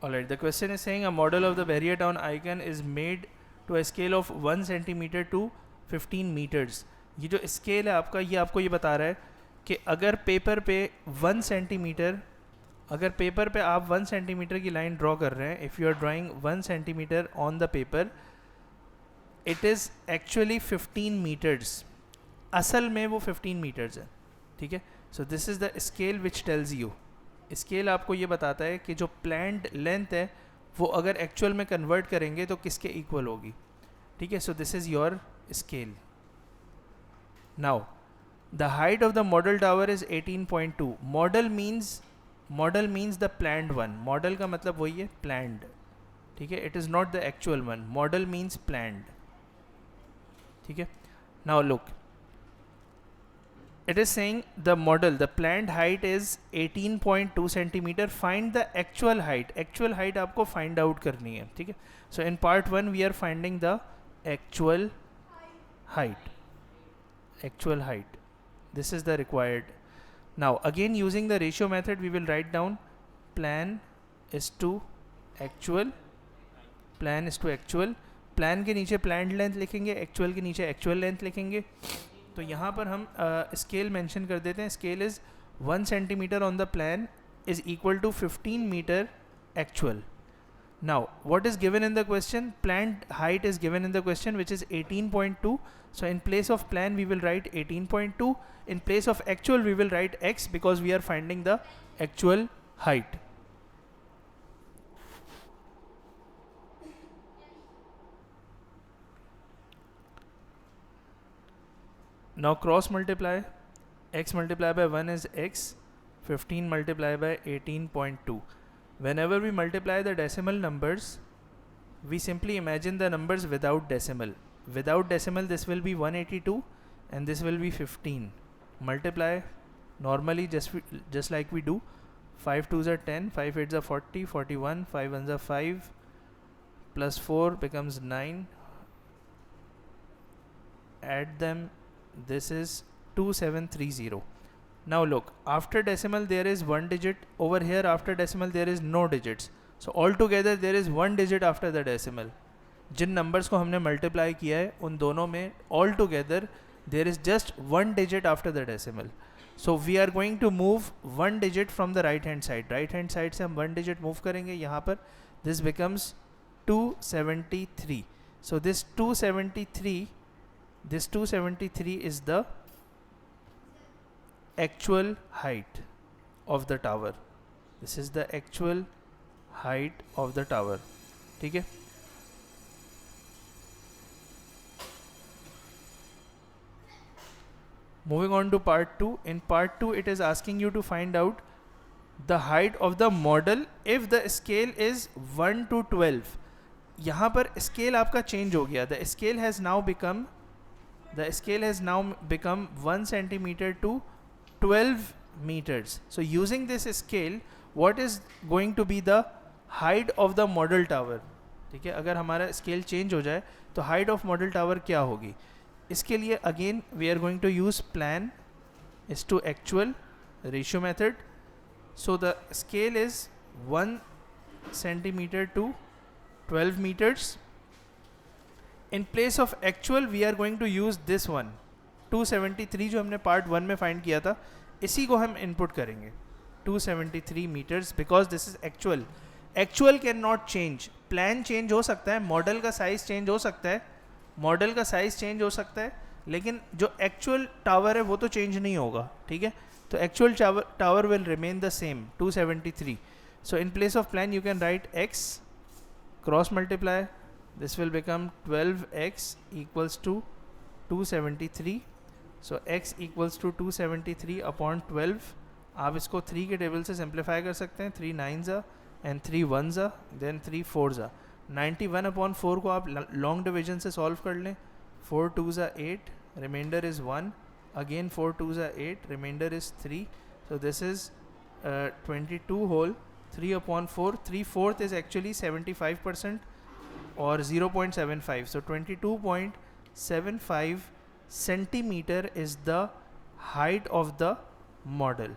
Alright, the question is saying a model of the Barriertown icon is made to a scale of 1 centimeter to 15 meters. ये जो scale है आपका, ये आपको ये बता रहा है कि अगर पेपर पे 1 सेंटीमीटर, अगर पेपर पे आप 1 सेंटीमीटर की लाइन ड्रॉ कर रहे हैं, if you are drawing 1 centimetre on the paper, it is actually 15 metres. असल में वो 15 मीटर्स है. ठीक है. So this is the scale which tells you. Scale आपको ये बताता है कि जो प्लान्ड लेंथ है वो अगर एक्चुअल में कन्वर्ट करेंगे तो किसके इक्वल होगी. ठीक है. So this is your scale. Now the height of the model tower is 18.2. Model means the planned one. Model का मतलब वही है, प्लान्ड. ठीक है. It is not the actual one. Model means planned. ठीक है. Now look, it is saying the model, the planned height is 18.2 centimeter. Find the actual height. Actual height आपको find out करनी है. ठीक है. So in part 1 we are finding the actual height. Actual height. This is the required. Now again using the ratio method we will write down plan is to actual. Plan is to actual. Plan के नीचे planned length लिखेंगे, actual के नीचे actual length लिखेंगे. तो यहाँ पर हम स्केल मेंशन कर देते हैं. Scale is 1 centimetre on the plan is equal to 15 metre actual. Now what is given in the question? Planned height is given in the question which is 18.2. So in place of plan we will write 18.2. In place of actual we will write x because we are finding the actual height. Now cross multiply. X multiplied by 1 is x. 15 multiplied by 18.2. Whenever we multiply the decimal numbers, we simply imagine the numbers without decimal. Without decimal this will be 182 and this will be 15. Multiply normally just like we do. 5 2s are 10, 5 8s are 40, 41, 5 1s are 5, plus 4 becomes 9. Add them. This is 2730. Now look, after decimal there is one digit. Over here after decimal there is no digits. So altogether there is one digit after the decimal. जिन numbers को हमने multiply किया है उन दोनों में altogether there is just one digit after the decimal. So we are going to move one digit from the right hand side. Right hand side से हम one digit move करेंगे यहाँ पर. This becomes 273. So this 273 is the actual height of the tower. This is the actual height of the tower. ठीक है. Moving on to part 2. In part 2 it is asking you to find out the height of the model if the scale is 1 to 12. यहाँ पर scale आपका change हो गया. The scale has now become 1 centimeter to 12 meters. So using this scale, what is going to be the height of the model tower? ठीक है. अगर हमारा scale change हो जाए तो हाइट ऑफ मॉडल टावर क्या होगी? इसके लिए again we are going to use plan is to actual ratio method. So the scale is 1 centimeter to 12 meters. In place of actual we are going to use this one 273 जो हमने part 1 में find किया था, इसी को हम input करेंगे 273 meters because this is actual. Actual cannot change. Plan change हो सकता है, model का size change हो सकता है, model का size change हो सकता है, लेकिन जो actual tower है वो तो change नहीं होगा. ठीक है. तो actual tower will remain the same 273. So in place of plan you can write x, cross multiply. This will become 12x equals to 273. So x equals to 273 upon 12. आप इसको 3 के टेबल से सिंप्लीफाई कर सकते हैं. 3 9s and 3 1s, then 3 4s. 91 upon 4 को आप long division से सॉल्व कर लें. 4 2s are 8, remainder is 1. Again 4 2s are 8, remainder is 3. So this is 22 whole. 3 upon 4, 3/4 is actually 75% or 0.75. So 22.75 centimeter is the height of the model.